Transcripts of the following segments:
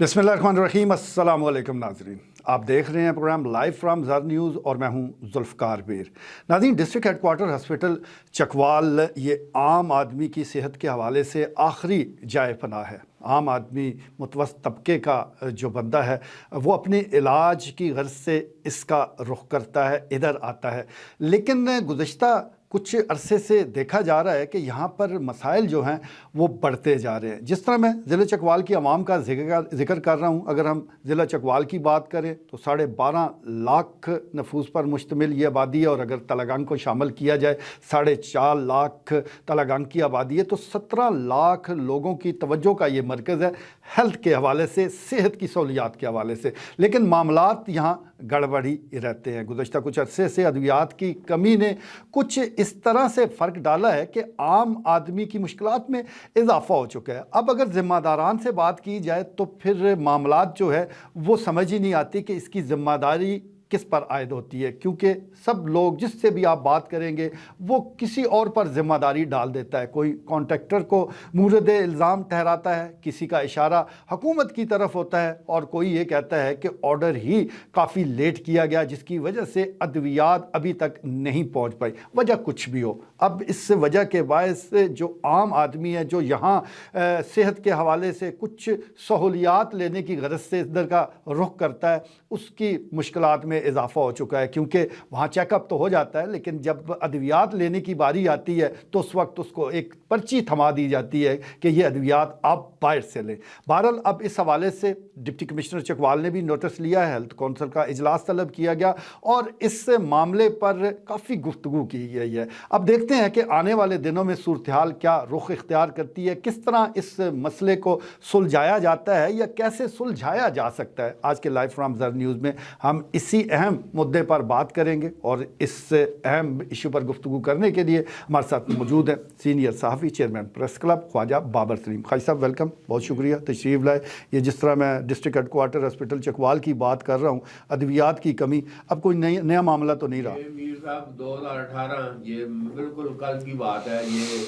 बिस्मिल्लाहिर्रहमानिर्रहीम, अस्सलाम वालेकुम नाज़रीन। आप देख रहे हैं प्रोग्राम लाइव फ्राम ज़र न्यूज़ और मैं हूं जुल्फ़कार बेर। नाज़रीन, डिस्ट्रिक्ट हेडक्वार्टर हॉस्पिटल चकवाल ये आम आदमी की सेहत के हवाले से आखिरी जाए पनाह है। आम आदमी मुतवस्सित तबके का जो बंदा है वो अपने इलाज की गर्ज से इसका रुख करता है, इधर आता है। लेकिन गुज़श्ता कुछ अरसे से देखा जा रहा है कि यहाँ पर मसाइल जो हैं वो बढ़ते जा रहे हैं। जिस तरह मैं ज़िला चकवाल की आवाम का जिक्र कर रहा हूँ, अगर हम ज़िला चकवाल की बात करें तो 12.5 लाख नफूस पर मुश्तमिल ये आबादी है, और अगर तलागंग को शामिल किया जाए 4.5 लाख तलागंग की आबादी है, तो 17 लाख लोगों की तवज्जो का ये मरकज़ है हेल्थ के हवाले से, सेहत की सहूलियात के हवाले से। लेकिन मामलात यहाँ गड़बड़ी रहते हैं। गुज़श्ता कुछ अरसे से अद्वियात की कमी ने कुछ इस तरह से फ़र्क डाला है कि आम आदमी की मुश्किलात में इजाफ़ा हो चुका है। अब अगर ज़िम्मेदारान से बात की जाए तो फिर मामलात जो है वो समझ ही नहीं आती कि इसकी ज़िम्मेदारी किस पर आयद होती है, क्योंकि सब लोग जिससे भी आप बात करेंगे वो किसी और पर ज़िम्मेदारी डाल देता है। कोई कॉन्ट्रैक्टर को मूरद इल्ज़ाम ठहराता है, किसी का इशारा हुकूमत की तरफ होता है, और कोई ये कहता है कि ऑर्डर ही काफ़ी लेट किया गया जिसकी वजह से अद्वियात अभी तक नहीं पहुँच पाई। वजह कुछ भी हो, अब इस वजह के बायस जो आम आदमी है जो यहाँ सेहत के हवाले से कुछ सहूलियात लेने की गरज से इधर का रुख करता है, उसकी मुश्किलात में इजाफा हो चुका है। क्योंकि वहाँ चेकअप तो हो जाता है, लेकिन जब अद्वियात लेने की बारी आती है तो उस वक्त उसको एक पर्ची थमा दी जाती है कि ये अद्वियात आप बाहर से लें। बहरहाल अब इस हवाले से डिप्टी कमिश्नर चकवाल ने भी नोटिस लिया है, हेल्थ कौंसिल का इजलास तलब किया गया और इस मामले पर काफ़ी गुफ्तगू की गई है। अब देखते हैं कि आने वाले दिनों में सूरत हाल क्या रुख इख्तियार करती है, किस तरह इस मसले को सुलझाया जाता है या कैसे सुलझाया जा सकता है। आज के लाइव फ्राम ज़र न्यूज़ में हम इसी अहम मुद्दे पर बात करेंगे, और इस अहम इशू पर गुफ्तगू करने के लिए हमारे साथ मौजूद हैं सीनियर सहाफ़ी, chairman press club Khwaja Babar Saleem. खाई साहब वेलकम, बहुत शुक्रिया तशरीफ़ लाए। ये जिस तरह मैं डिस्ट्रिक्ट हेडक्वार्टर हॉस्पिटल चकवाल की बात कर रहा हूँ, अद्वियात की कमी, अब कोई नया मामला तो नहीं रहा। मीर साहब 2018 ये बिल्कुल कल की बात है। ये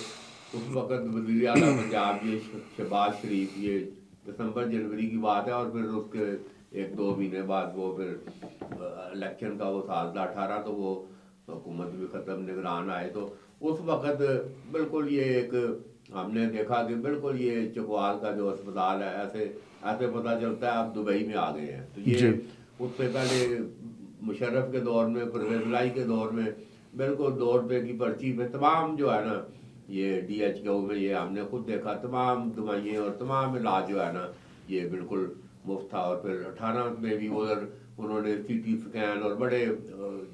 उस वक़्त वज़ीर आला पंजाब ये शहबाज शरीफ, ये दिसंबर जनवरी की बात है, और फिर उसके 1-2 महीने बाद वो फिर इलेक्शन का वो साल था 18, तो वो हुकूमत भी ख़त्म, निगरान आए, तो उस वक़्त बिल्कुल ये एक हमने देखा कि बिल्कुल ये चकवाल का जो अस्पताल है ऐसे पता चलता है आप दुबई में आ गए हैं। तो ये उससे पहले मुशर्रफ के दौर में, परवेज़ लाई के दौर में बिल्कुल 2 रुपये की पर्ची पे तमाम जो है ना, ये DHQ में ये हमने खुद देखा, तमाम दवाइयाँ और तमाम इलाज जो है ना ये बिल्कुल मुफ्त था। और फिर 18 में भी उधर उन्होंने CT स्कैन और बड़े,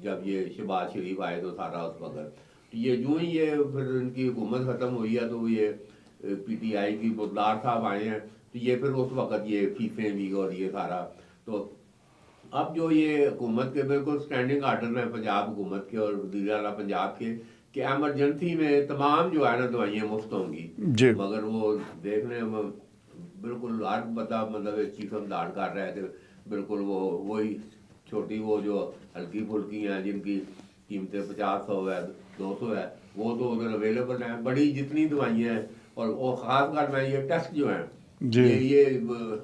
जब ये शहबाज शरीफ आए तो सारा उस वक्त ये यूँ ही ये फिर इनकी हुकूमत ख़त्म हुई है, तो ये PTI की बुदलार साहब आए हैं, तो ये फिर उस वक़्त ये फीसें भी और ये सारा, तो अब जो ये हुकूमत के बिल्कुल स्टैंडिंग आर्डर हैं पंजाब हुकूमत के और वज़ीर आला पंजाब के कि एमरजेंसी में तमाम जो है ना दवाइयाँ मुफ्त होंगी, मगर वो देखने में बिल्कुल हर बंदा मतलब चीख दाड़ कर रहा है कि बिल्कुल वो वही छोटी वो जो हल्की फुल्की हैं जिनकी कीमतें 50-100 है, 200 है, वो तो उधर अवेलेबल हैं। बड़ी जितनी दवाइयाँ हैं, और वो ख़ास कर मैं ये टेस्ट जो हैं ये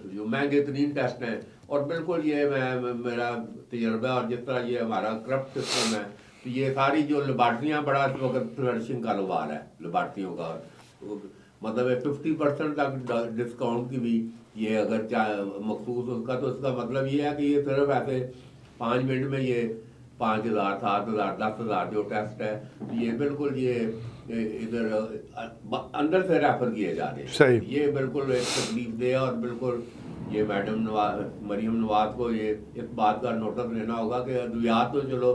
जो महंगे तरीन टेस्ट हैं, और बिल्कुल ये मेरा तजर्बा, और जिस तरह ये हमारा करप्ट सिस्टम है, तो ये सारी जो लेबार्ट्रियाँ बड़ा इस वक्त फ्लरिशिंग कारोबार है लेबार्ट्रियों का, मतलब 50% तक डिस्काउंट की भी ये अगर मखसूस उसका, तो उसका मतलब ये है कि ये सिर्फ ऐसे 5 मिनट में ये 5,000, 7,000, 10,000 जो टेस्ट है, तो ये बिल्कुल ये इधर अंदर से रेफर किए जा रहे हैं। ये बिल्कुल एक तकलीफ दे, और बिल्कुल ये मैडम मरीम नवाज को ये इस बात का नोटिस लेना होगा कि अद्वियात तो चलो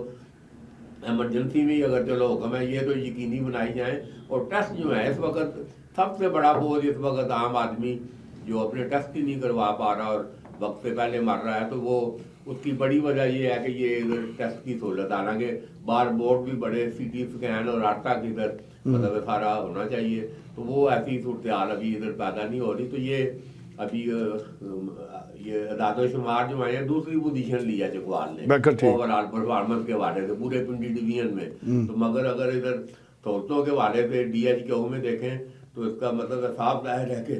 एमरजेंसी में ही अगर चलो हुक्म है, ये तो यकीनी बनाई जाए। और टेस्ट जो है इस वक्त सबसे बड़ा बोझ इस वक्त आम आदमी जो अपने टेस्ट ही नहीं करवा पा रहा और वक्त से पहले मर रहा है, तो वो उसकी बड़ी वजह ये है कि ये इधर टेस्ट की सहूलत, हालांकि बार बोर्ड भी बड़े CT स्कैन और आटा की इधर मतलब सारा होना चाहिए, तो वो ऐसी सूरत हाल अभी इधर पैदा नहीं हो रही। तो ये अभी ये अदाद-ओ-शुमार जो है दूसरी पोजीशन लिया चकवाल ने ओवरऑल परफॉर्मेंस के हवाले से पूरे पिंडी डिवीजन में, तो मगर अगर इधर सहूलतों के हवाले से DHQ में देखें तो इसका मतलब साफ जाहिर है कि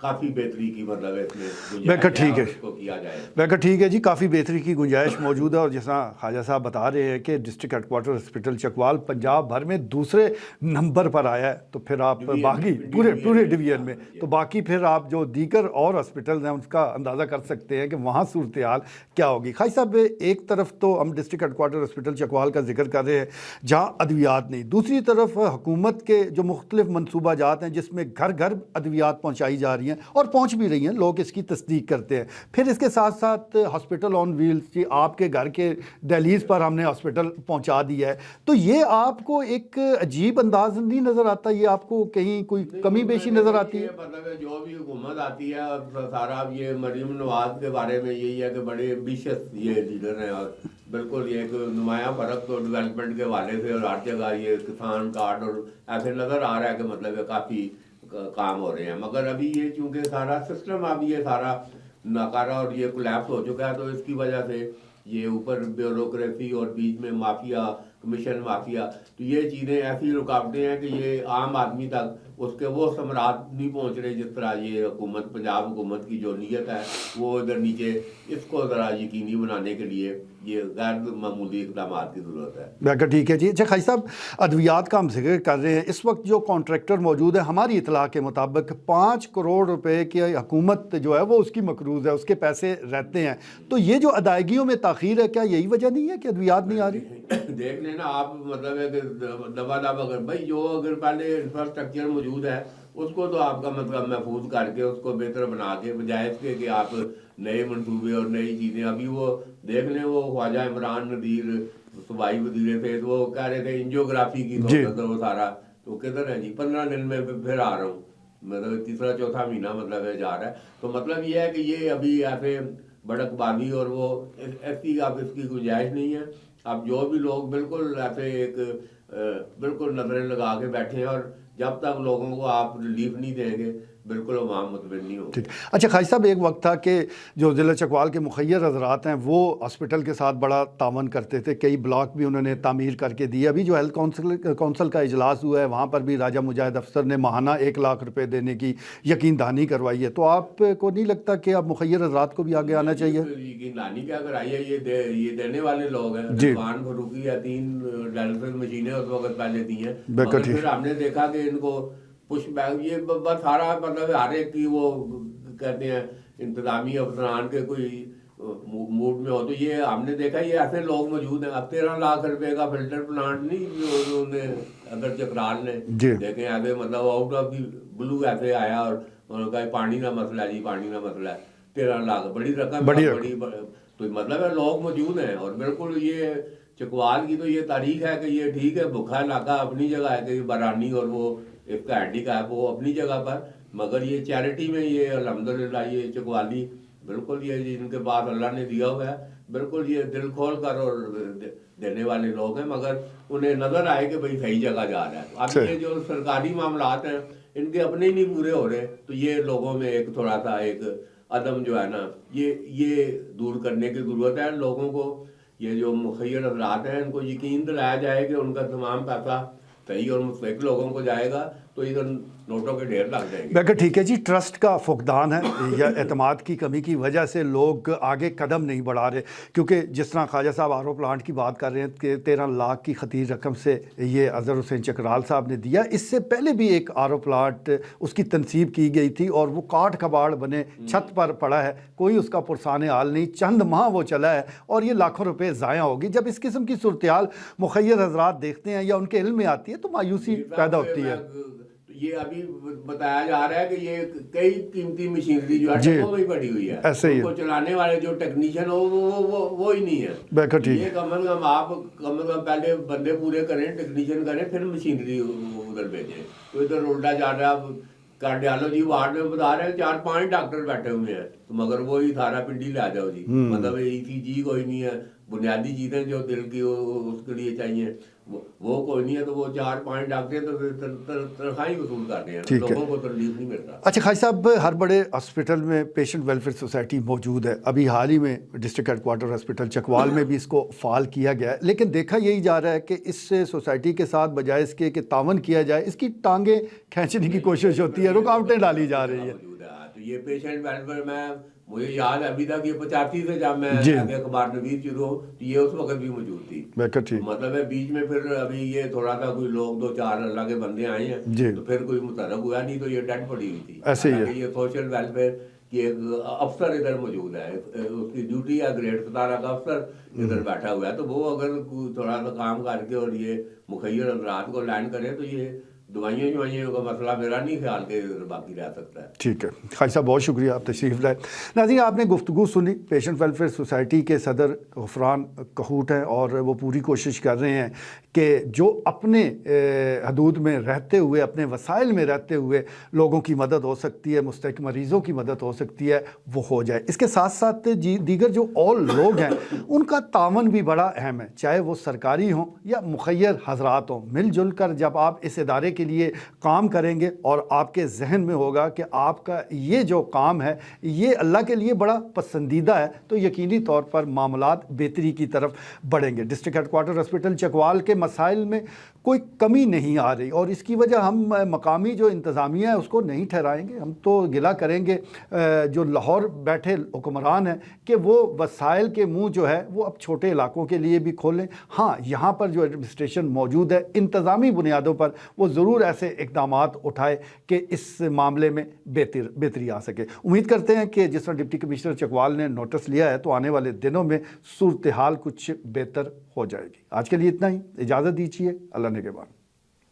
काफ़ी बेहतरी की मतलब है इसमें मैं कहा ठीक है, इसको किया जाए। मैं कहा ठीक है जी, काफ़ी बेहतरी की गुंजाइश मौजूद है। और जैसा ख्वाजा साहब बता रहे हैं कि district headquarter hospital Chakwal Punjab भर में दूसरे नंबर पर आया है, तो फिर आप बाकी पूरे डिवीजन में, तो बाकी फिर आप जो दीगर और हॉस्पिटल हैं उसका अंदाज़ा कर सकते हैं कि वहाँ सूरत हाल क्या होगी। खाई साहब, एक तरफ तो हम डिस्ट्रिक्ट हेडक्वार्टर हॉस्पिटल चकवाल का जिक्र कर रहे हैं जहाँ अद्वियात नहीं, दूसरी तरफ हुकूमत के जो मुख्तलिफ मनसूबा जात हैं जिसमें घर घर अद्वियात पहुँचाई जा रही हैं और पहुँच भी रही हैं, लोग इसकी तस्दीक करते हैं। फिर इसके साथ साथ हॉस्पिटल ऑन व्हील्स जी, आपके घर के दहलीज पर हमने हॉस्पिटल पहुंचा दिया है, तो ये आपको एक अजीब अंदाज नहीं नज़र आता? ये आपको कहीं कोई कमी पेशी नज़र आती है? मतलब जो भी हुकूमत आती है और सारा ये मरीम नवाज के बारे में यही है कि बड़े एम्बिशियस ये लीडर हैं और बिल्कुल ये एक नुमाया फ़र्क तो डेवलपमेंट के हवाले से और हर जगह ये किसान कार्ड और ऐसे नज़र आ रहा है कि मतलब काफ़ी काम हो रहे हैं। मगर अभी ये चूँकि सारा सिस्टम अब ये सारा नाकारा और ये कोलैप्स हो चुका है, तो इसकी वजह से ये ऊपर ब्यूरोक्रेसी और बीच में माफिया, कमीशन माफिया, तो ये चीज़ें ऐसी रुकावटें हैं कि ये आम आदमी तक उसके वो समरात नहीं पहुंच रहे जिस तरह ये हुकूमत, पंजाब हुकूमत की जो नीयत है वो इधर नीचे इसको ज़रा यकीनी बनाने के लिए ये गैर मामूली इकदाम की ज़रूरत है। बिल्कुल ठीक है जी। अच्छा खाई साहब, अद्वियात का हम जिक्र कर रहे हैं, इस वक्त जो कॉन्ट्रैक्टर मौजूद है हमारी इतला के मुताबिक 5 करोड़ रुपए की हुकूमत जो है वो उसकी मकरूज़ है, उसके पैसे रहते हैं, तो ये जो अदायगियों में ताख़ीर है, क्या यही वजह नहीं है कि अद्वियात नहीं आ रही? देख लेना आप, मतलब है कि दबादब अगर भाई जो अगर पहले इंफ्रास्ट्रक्चर मौजूद है उसको तो आपका मतलब महफूज करके उसको बेहतर बना के, बजाय इसके कि आप नए मनसूबे और नई चीज़ें, अभी वो देख लें वो ख्वाजा इमरान नदीर सूबाई वजीर थे तो वो कह रहे थे एंजियोग्राफी की तो वो सारा तो किधर है जी, 15 दिन में फिर आ रहा हूँ, मतलब तीसरा चौथा महीना मतलब है जा रहा है। तो मतलब ये है कि ये अभी ऐसे भड़कबाजी और वो ऐसी अब इसकी गुंजाइश नहीं है। अब जो भी लोग बिल्कुल ऐसे एक बिल्कुल नजरें लगा के बैठे हैं और जब तक लोगों को आप रिलीफ नहीं देंगे बिल्कुल अवाम मुतमिन नहीं होगी। ठीक। अच्छा खाई साहब, एक वक्त था कि जो ज़िला चकवाल के मुखैर हजरात हैं वो हॉस्पिटल के साथ बड़ा तावन करते थे, कई ब्लॉक भी उन्होंने तामीर करके दिए। अभी जो हेल्थ काउंसिल का इजलास हुआ है वहाँ पर भी राजा मुजाहिद अफसर ने माहाना 1 लाख रुपए देने की यकीन दहानी करवाई है, तो आपको नहीं लगता कि अब मुखैर हजरात को भी आगे आना चाहिए? यकीन दहानी क्या कराई है, ये देने वाले लोग हैं। रिजवान फारूकी या 3 डायलिसिस मशीनें उस वक्त पहले दी हैं, मगर फिर हमने देखा कि इनको पुश बैक, ये बस सारा मतलब हर एक की वो कहते हैं इंतजामी अफसरान के कोई मूड में हो, तो ये हमने देखा ये ऐसे लोग मौजूद हैं। अब 13 लाख रुपए का फिल्टर प्लांट नहीं जो उन्होंने अगर चकराल ने देखे ऐसे मतलब आउट ऑफ दी ब्लू ऐसे आया और उन्होंने कहा पानी का मसला है जी, पानी का मसला है, 13 लाख बड़ी रकम, बड़ी तो मतलब है लोग मौजूद हैं। और बिल्कुल ये चकवाल की तो ये तारीख है कि ये ठीक है भूखा इलाका अपनी जगह है कि बरानी और वो इसका हैंडीकैप वो अपनी जगह पर, मगर ये चैरिटी में ये अल्हम्दुलिल्लाह ये चकवाली बिल्कुल ये इनके पास अल्लाह ने दिया हुआ है, बिल्कुल ये दिल खोल कर और देने वाले लोग हैं, मगर उन्हें नजर आए कि भाई सही जगह जा रहा है। अब ये जो सरकारी मामलात हैं इनके अपने ही नहीं पूरे हो रहे, तो ये लोगों में एक थोड़ा सा एक अदम जो है ना ये दूर करने की जरूरत है। लोगों को ये जो मुखैर हजरात हैं इनको यकीन दिलाया जाए कि उनका तमाम पैसा सही और मुस्तहिक लोगों को जाएगा, तो इधर नोटों के ढेर लग जाएंगे। बिल्कुल ठीक है जी। ट्रस्ट का फुकदान है या एतमाद की कमी की वजह से लोग आगे कदम नहीं बढ़ा रहे, क्योंकि जिस तरह Khwaja Sahab R O plant की बात कर रहे हैं कि 13 लाख की खतीर रकम से ये अजहर हुसैन चकराल साहब ने दिया, इससे पहले भी एक आर ओ प्लांट उसकी तनसीब की गई थी और वो काट कबाड़ बने छत पर पड़ा है, कोई उसका पुरसान हाल नहीं, चंद माह वो चला है और ये लाखों रुपये ज़ाया होगी। जब इस किस्म की सूरत हाल मुखैर हजरात देखते हैं या उनके इल्म में आती है तो मायूसी पैदा होती है। ये अभी बताया जा रहा है कि ये कई कीमती मशीनरी जो है वो भी पड़ी हुई है, ऐसे ही उनको चलाने वाले जो टेक्नीशियन हो वो ही नहीं है। ये कम से कम आप पहले बंदे पूरे करें, टेक्नीशियन करें, फिर मशीनरी उधर भेजें। तो इधर उल्टा जा रहा है, कार्डियोलॉजी वार्ड में बता रहे हैं 4-5 डॉक्टर बैठे हुए हैं, तो मगर वो ही सारा पिंडी ले जाओ जी, मतलब ECG कोई नहीं है, बुनियादी चीजें जो दिल की उसके लिए चाहिए वो कोई नहीं है, तो वो 4-5 डॉक्टर तो तनख्वाही वसूल करते हैं, लोगों को रिलीफ नहीं मिलता। अच्छा खाई साहब, हर बड़े हॉस्पिटल में पेशेंट वेलफेयर सोसाइटी मौजूद है, अभी हाल ही में डिस्ट्रिक्ट हेडक्वार्टर हॉस्पिटल चकवाल में भी इसको फाल किया गया है, लेकिन देखा यही जा रहा है कि इससे सोसाइटी के साथ बजाय इसके कि तावन किया जाए, इसकी टांगें खींचने की कोशिश होती है, रुकावटें डाली जा रही है। ये पेशेंट वेलफेयर में मुझे याद है अभी तक, ये 85 से जब मैं जी। आगे अखबार नवीस शुरू हो तो ये उस वक्त भी मौजूद थी। बिल्कुल ठीक। मतलब है बीच में फिर अभी ये थोड़ा सा कोई लोग 2-4 अल्लाह के बंदे आए जी। हैं तो फिर कोई मुतरक हुआ, नहीं तो ये डेड पड़ी हुई थी। ऐसे ही है। हालांकि ये सोशल वेलफेयर की एक अफसर इधर मौजूद है, उसकी ड्यूटी है, ग्रेड 17 का अफसर इधर बैठा हुआ है, तो वो अगर कोई थोड़ा सा काम करके और ये मुखैर रात को लैंड करे तो ये दवाइयों का मसला मेरा नहीं ख्याल के बाकी रह सकता है। ठीक है खाई साहब, बहुत शुक्रिया, आप तशरीफ़ लाए। नाज़रीन, आपने गुफ्तगू सुनी, पेशेंट वेलफेयर सोसाइटी के सदर गफरान कहूट हैं और वो पूरी कोशिश कर रहे हैं कि जो अपने हदूद में रहते हुए, अपने वसाइल में रहते हुए लोगों की मदद हो सकती है, मुस्तहिक मरीज़ों की मदद हो सकती है, वो हो जाए। इसके साथ साथ दीगर जो और लोग हैं उनका तावन भी बड़ा अहम है, चाहे वो सरकारी हों या मुखैर हजरात हों। मिलजुल कर जब आप इस इदारे के लिए काम करेंगे और आपके जहन में होगा कि आपका ये जो काम है ये अल्लाह के लिए बड़ा पसंदीदा है, तो यकीनी तौर पर मामलात बेहतरी की तरफ बढ़ेंगे। डिस्ट्रिक्ट हेडक्वार्टर हॉस्पिटल चकवाल के मसाइल में कोई कमी नहीं आ रही और इसकी वजह हम मकामी जो इंतज़ामिया है उसको नहीं ठहराएंगे। हम तो गिला करेंगे जो लाहौर बैठे हुक्मरान हैं कि वो वसाइल के मुँह जो है वो अब छोटे इलाकों के लिए भी खोलें। हाँ, यहाँ पर जो एडमिनिस्ट्रेशन मौजूद है इंतज़ामी बुनियादों पर वो ज़रूर ऐसे इक़दामात उठाए कि इस मामले में बेहतरी आ सके। उम्मीद करते हैं कि जिस तरह डिप्टी कमिश्नर चकवाल ने नोटिस लिया है तो आने वाले दिनों में सूरत हाल कुछ बेहतर हो जाएगी। आज के लिए इतना ही, इजाज़त दीजिए, अल्लाह ने के बाद।